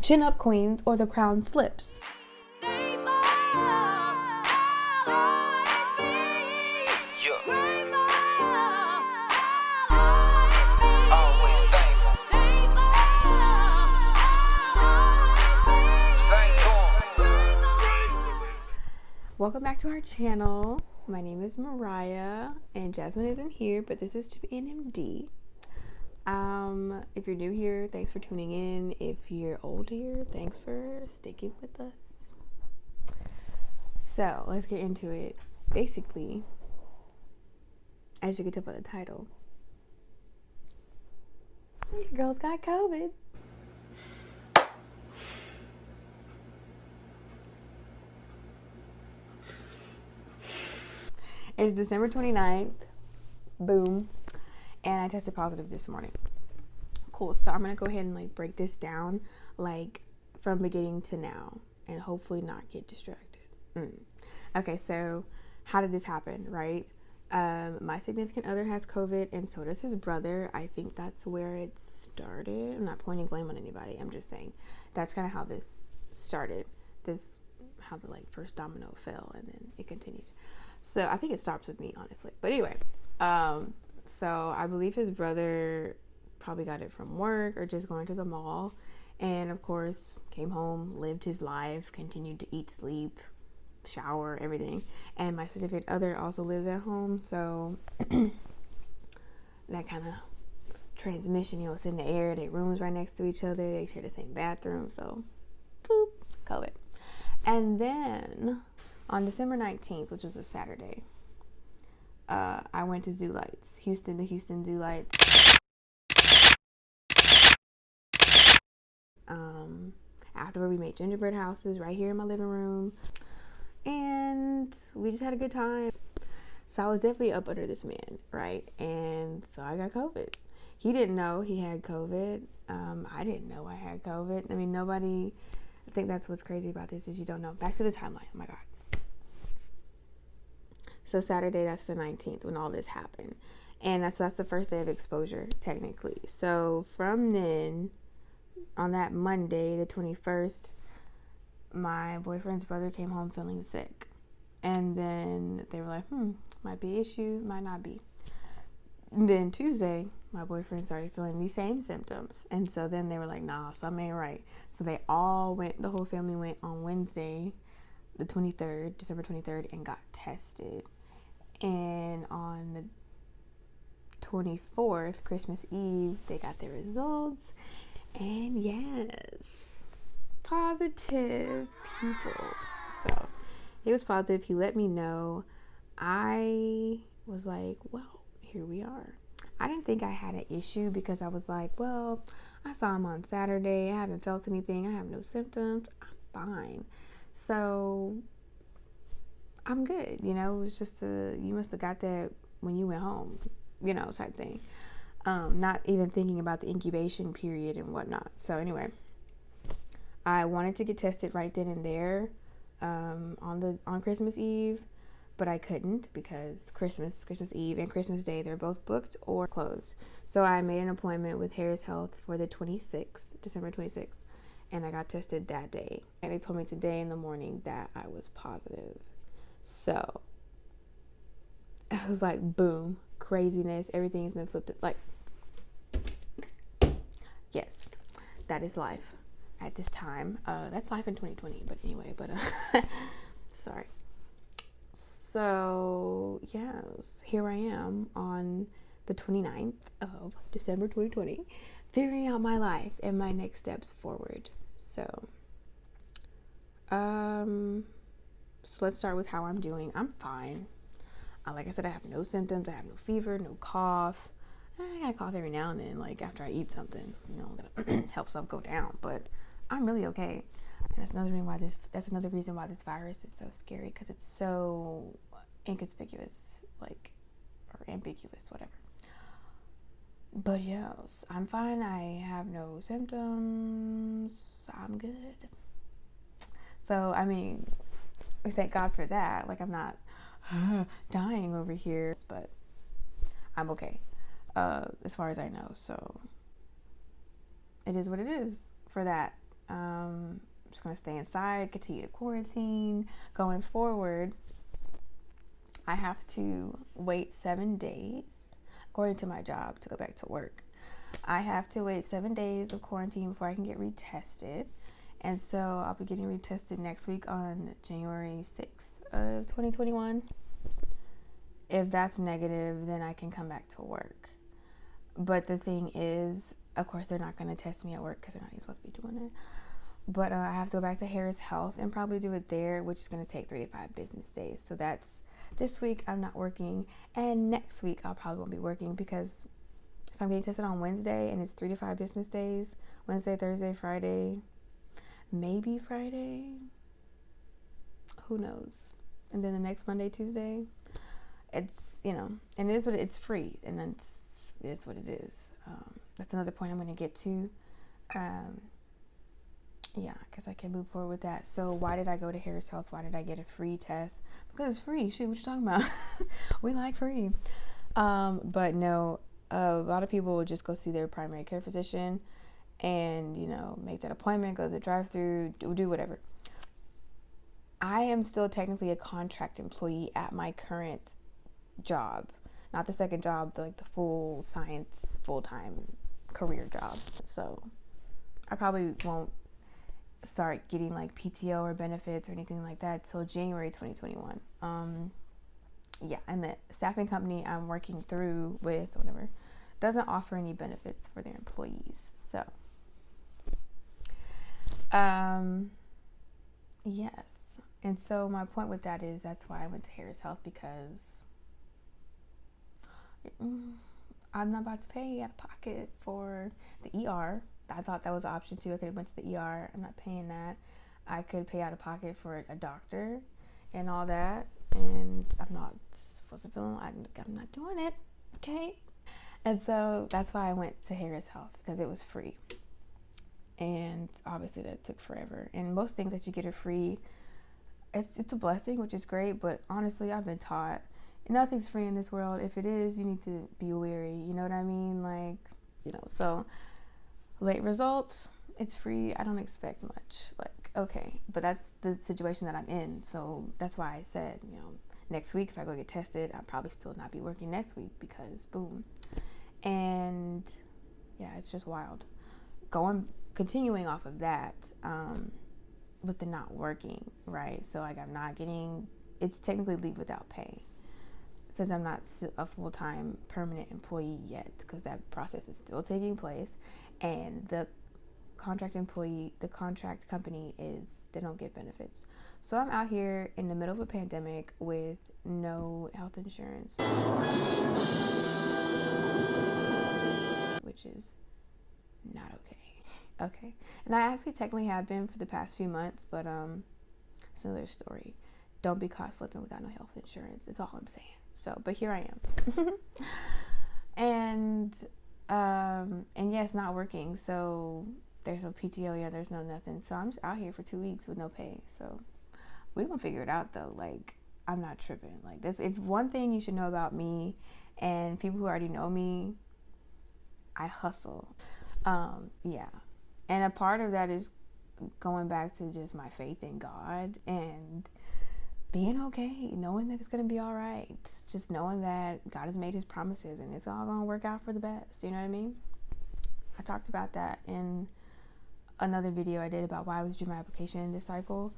Chin up, queens, or the crown slips. Welcome back to our channel. My name is Mariah, and Jasmine isn't here, but this is to be an MD. If you're new here, thanks for tuning in. If you're old here, thanks for sticking with us. So let's get into it. Basically, as you can tell by the title, your girls got COVID. It's December 29th. Boom. And I tested positive this morning. Cool. So I'm going to go ahead and break this down from beginning to now and hopefully not get distracted. Okay, so how did this happen, right? My significant other has COVID and so does his brother. I think that's where it started. I'm not pointing blame on anybody. I'm just saying that's kind of how this started. How the first domino fell and then it continued. So I think it starts with me, honestly. But anyway, so I believe his brother probably got it from work or just going to the mall. And of course, came home, lived his life, continued to eat, sleep, shower, everything. And my significant other also lives at home. So that kind of transmission, it's in the air. Their rooms right next to each other. They share the same bathroom. So, boop, COVID. And then on December 19th, which was a Saturday, I went to Zoo Lights, the Houston Zoo Lights. Afterward, we made gingerbread houses right here in my living room, and we just had a good time. So I was definitely up under this man, right? And so I got COVID. He didn't know he had COVID. I didn't know I had COVID. I mean, I think that's what's crazy about this is you don't know. Back to the timeline. Oh my God. So Saturday, that's the 19th when all this happened. And that's the first day of exposure, technically. So from then, on that Monday, the 21st, my boyfriend's brother came home feeling sick. And then they were like, might be issue, might not be. And then Tuesday, my boyfriend started feeling these same symptoms. And so then they were like, nah, something ain't right. So the whole family went on Wednesday, the 23rd, December 23rd, and got tested. And on the 24th, Christmas Eve, they got their results. And yes, positive people. So he was positive. He let me know. I was like, well, here we are. I didn't think I had an issue because I was like, well, I saw him on Saturday. I haven't felt anything. I have no symptoms. I'm fine. So I'm good. It was just you must have got that when you went home, type thing. Not even thinking about the incubation period and whatnot. So anyway, I wanted to get tested right then and there on Christmas Eve, but I couldn't because Christmas Eve and Christmas Day, they're both booked or closed. So I made an appointment with Harris Health for the 26th, December 26th, and I got tested that day. And they told me today in the morning that I was positive. So I was like, boom, craziness. Everything's been flipped. Yes, that is life at this time. That's life in 2020. But anyway, sorry. So, yes, here I am on the 29th of December 2020, figuring out my life and my next steps forward. So let's start with how I'm doing. I'm fine. Like I said, I have no symptoms. I have no fever, no cough. I gotta cough every now and then, after I eat something, that helps stuff go down. But I'm really okay. And that's another reason why this virus is so scary, because it's so inconspicuous, or ambiguous, whatever. But yes, I'm fine. I have no symptoms. I'm good. So, I mean, thank God for that. I'm not dying over here, but I'm okay, as far as I know. So it is what it is for that. just going to stay inside, continue to quarantine. Going forward, I have to wait 7 days, according to my job, to go back to work. I have to wait 7 days of quarantine before I can get retested. And so I'll be getting retested next week on January 6th of 2021. If that's negative, then I can come back to work. But the thing is, of course, they're not going to test me at work because they're not even supposed to be doing it. But I have to go back to Harris Health and probably do it there, which is going to take 3 to 5 business days. So that's this week I'm not working. And next week I'll probably won't be working because if I'm getting tested on Wednesday and it's 3 to 5 business days, Wednesday, Thursday, Friday, maybe Friday, who knows? And then the next Monday, Tuesday, it's, and it is what it's free, and then it is what it is. That's another point I'm going to get to. Because I can move forward with that. So why did I go to Harris Health? Why did I get a free test? Because it's free. Shoot, what you talking about? We like free. But no, a lot of people will just go see their primary care physician and, make that appointment, go to the drive-thru, do whatever. I am still technically a contract employee at my current job. Not the second job, the full science, full-time career job. So I probably won't start getting PTO or benefits or anything like that till January 2021. And the staffing company I'm working through with, whatever, doesn't offer any benefits for their employees. So, yes. And so my point with that is that's why I went to Harris Health, because I'm not about to pay out of pocket for the ER. I thought that was an option too. I could have went to the ER. I'm not paying that. I could pay out of pocket for a doctor and all that. And I'm not supposed to feel, I'm not doing it. Okay. And so that's why I went to Harris Health, because it was free. And obviously that took forever. And most things that you get are free. It's a blessing, which is great. But honestly, I've been taught nothing's free in this world. If it is, you need to be wary. You know what I mean? So late results, it's free. I don't expect much. Okay. But that's the situation that I'm in. So that's why I said, next week, if I go get tested, I'll probably still not be working next week because boom. And yeah, it's just wild. Continuing off of that, with the not working, right? So I'm not getting, it's technically leave without pay, since I'm not a full-time permanent employee yet, because that process is still taking place. And the contract company they don't get benefits. So I'm out here in the middle of a pandemic with no health insurance, which is not okay. Okay. And I actually technically have been for the past few months, but it's another story. Don't be caught slipping without no health insurance. That's all I'm saying. So, but here I am. And yeah, it's not working. So there's no PTO. Yeah, there's no nothing. So I'm just out here for 2 weeks with no pay. So we're going to figure it out though. I'm not tripping. If one thing you should know about me and people who already know me, I hustle. Yeah. And a part of that is going back to just my faith in God and being okay, knowing that it's going to be all right. Just knowing that God has made his promises and it's all going to work out for the best. You know what I mean? I talked about that in another video I did about why I withdrew my application this cycle.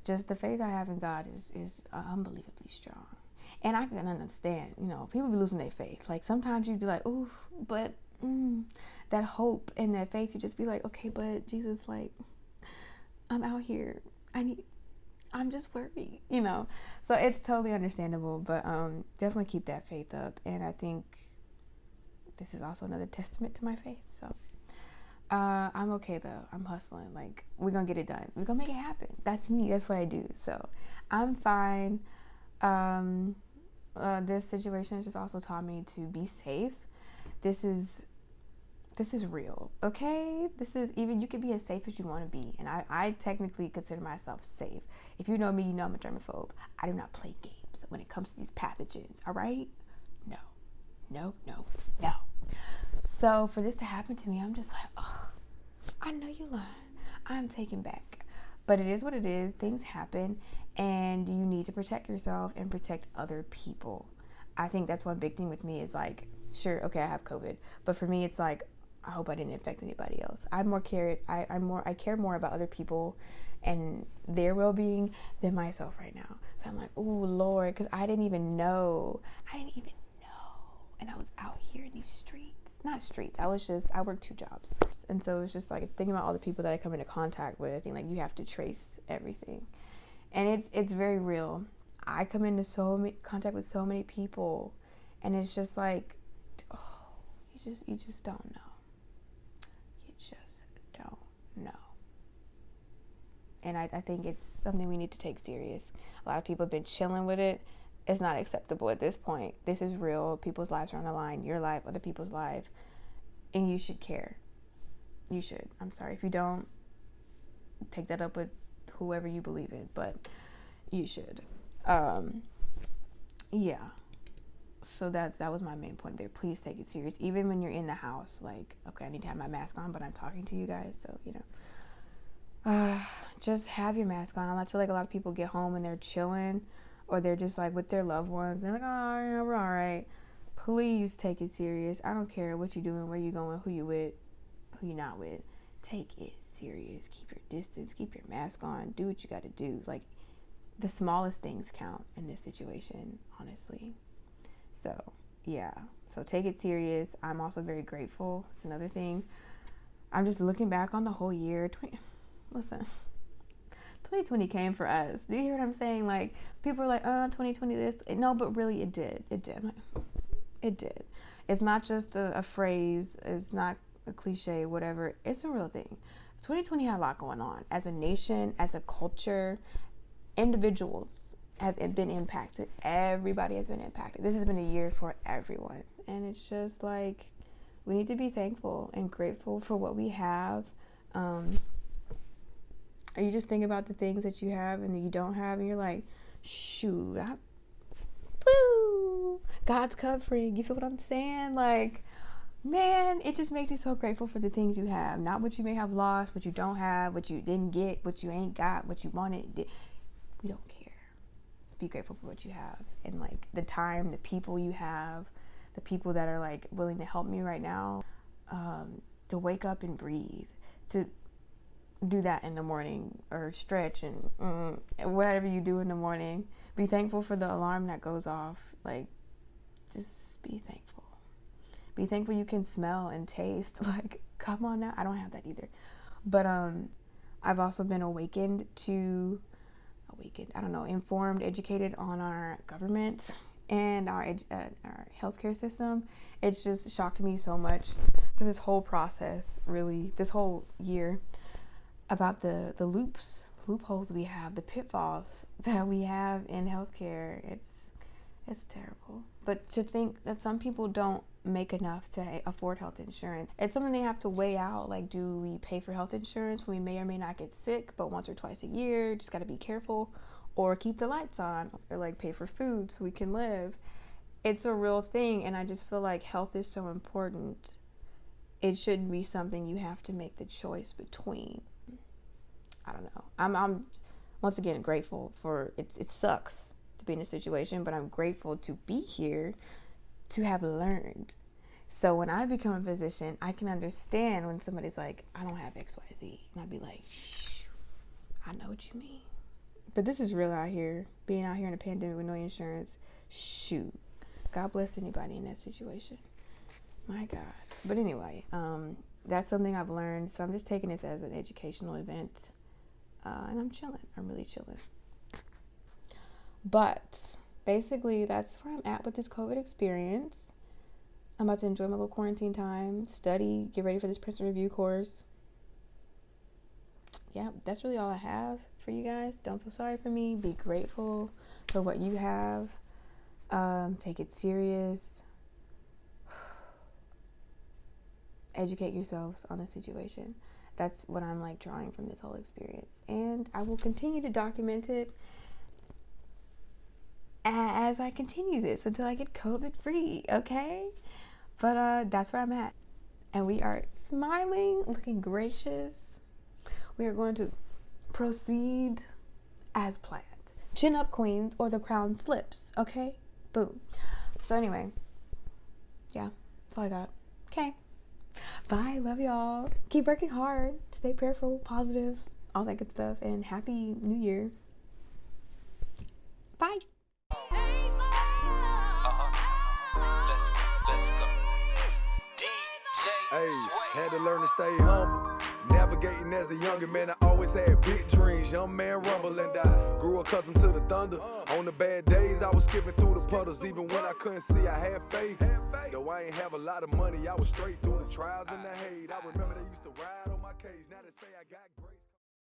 Just the faith I have in God is unbelievably strong. And I can understand, people be losing their faith. Sometimes you'd be like, ooh, but that hope and that faith, you just be like, okay, but Jesus, I'm out here. I'm just worried, So it's totally understandable, but definitely keep that faith up. And I think this is also another testament to my faith. So I'm okay though. I'm hustling. We're gonna get it done. We're gonna make it happen. That's me. That's what I do. So I'm fine. This situation has just also taught me to be safe. This is real, okay? You can be as safe as you want to be. And I technically consider myself safe. If you know me, you know I'm a germaphobe. I do not play games when it comes to these pathogens, all right? No. So for this to happen to me, I'm just like, oh, I know you lying. I'm taken back. But it is what it is. Things happen, and you need to protect yourself and protect other people. I think that's one big thing with me is like, sure, okay, I have COVID, but for me, it's like, I hope I didn't infect anybody else. I care more about other people and their well-being than myself right now. So I'm like, oh Lord, because I didn't even know, and I was out here in these streets, not streets. I worked 2 jobs, and so it's just like thinking about all the people that I come into contact with. I think like you have to trace everything, and it's very real. I come into contact with so many people, and it's just like, oh, you just don't know. You just don't know. And I think it's something we need to take serious. A lot of people have been chilling with it. It's not acceptable at this point. This is real. People's lives are on the line. Your life, other people's life. And you should care. You should. I'm sorry if you don't. Take that up with whoever you believe in, but you should. Yeah. So that was my main point there. Please take it serious. Even when you're in the house, like, okay, I need to have my mask on, but I'm talking to you guys, so, just have your mask on. I feel like a lot of people get home and they're chilling, or they're just like with their loved ones. They're like, oh, yeah, we're all right. Please take it serious. I don't care what you're doing, where you going, who you with, who you not with. Take it serious. Keep your distance. Keep your mask on. Do what you got to do. Like, the smallest things count in this situation, honestly. So, yeah. So take it serious. I'm also very grateful. It's another thing. I'm just looking back on the whole year. Listen, 2020 came for us. Do you hear what I'm saying? Like, people are like, 2020 this. No, but really it did. It did. It did. It's not just a phrase. It's not a cliche, whatever. It's a real thing. 2020 had a lot going on. As a nation, as a culture, individuals have been impacted. Everybody has been impacted. This has been a year for everyone. And it's just like, we need to be thankful and grateful for what we have. Or you just think about the things that you have and that you don't have, and you're like, shoot, woo, God's covering. You feel what I'm saying? Like, man, it just makes you so grateful for the things you have. Not what you may have lost, what you don't have, what you didn't get, what you ain't got, what you wanted. We don't care. Be grateful for what you have, and like the time, the people you have, the people that are like willing to help me right now, to wake up and breathe, to do that in the morning, or stretch and whatever you do in the morning. Be thankful for the alarm that goes off. Like, just be thankful. Be thankful you can smell and taste. Like, come on now. I don't have that either. But I've also been informed, educated on our government and our healthcare system. It's just shocked me so much through this whole process, really, this whole year, about the loopholes we have, the pitfalls that we have in healthcare. It's terrible. But to think that some people don't make enough to afford health insurance, it's something they have to weigh out. Like, do we pay for health insurance when we may or may not get sick, but once or twice a year? Just got to be careful. Or keep the lights on, or like pay for food so we can live. It's a real thing, and I just feel like health is so important. It shouldn't be something you have to make the choice between. I don't know. I'm once again grateful for it. It sucks to be in a situation, but I'm grateful to be here, to have learned. So when I become a physician, I can understand when somebody's like, I don't have XYZ, and I'd be like, shh, I know what you mean. But this is real out here, being out here in a pandemic with no insurance. Shoot, God bless anybody in that situation. My God. But anyway, that's something I've learned. So I'm just taking this as an educational event. And I'm chilling. I'm really chilling. But basically, that's where I'm at with this COVID experience. I'm about to enjoy my little quarantine time, study, get ready for this prison review course. Yeah, that's really all I have for you guys. Don't feel sorry for me. Be grateful for what you have. Take it serious. Educate yourselves on the situation. That's what I'm like drawing from this whole experience. And I will continue to document it as I continue this until I get COVID free, okay? But that's where I'm at. And we are smiling, looking gracious. We are going to proceed as planned. Chin up, queens, or the crown slips. Okay? Boom. So anyway, yeah, that's all I got. Okay. Bye. Love y'all. Keep working hard. Stay prayerful, positive, all that good stuff. And Happy New Year. Bye. Let's go. Hey, had to learn to stay humble. Navigating as a youngin', man, I always had big dreams. Young man rumbling, I grew accustomed to the thunder. On the bad days, I was skipping through the puddles. Even when I couldn't see, I had faith. Though I ain't have a lot of money, I was straight through the trials and the hate. I remember they used to ride on my case. Now they say I got grace.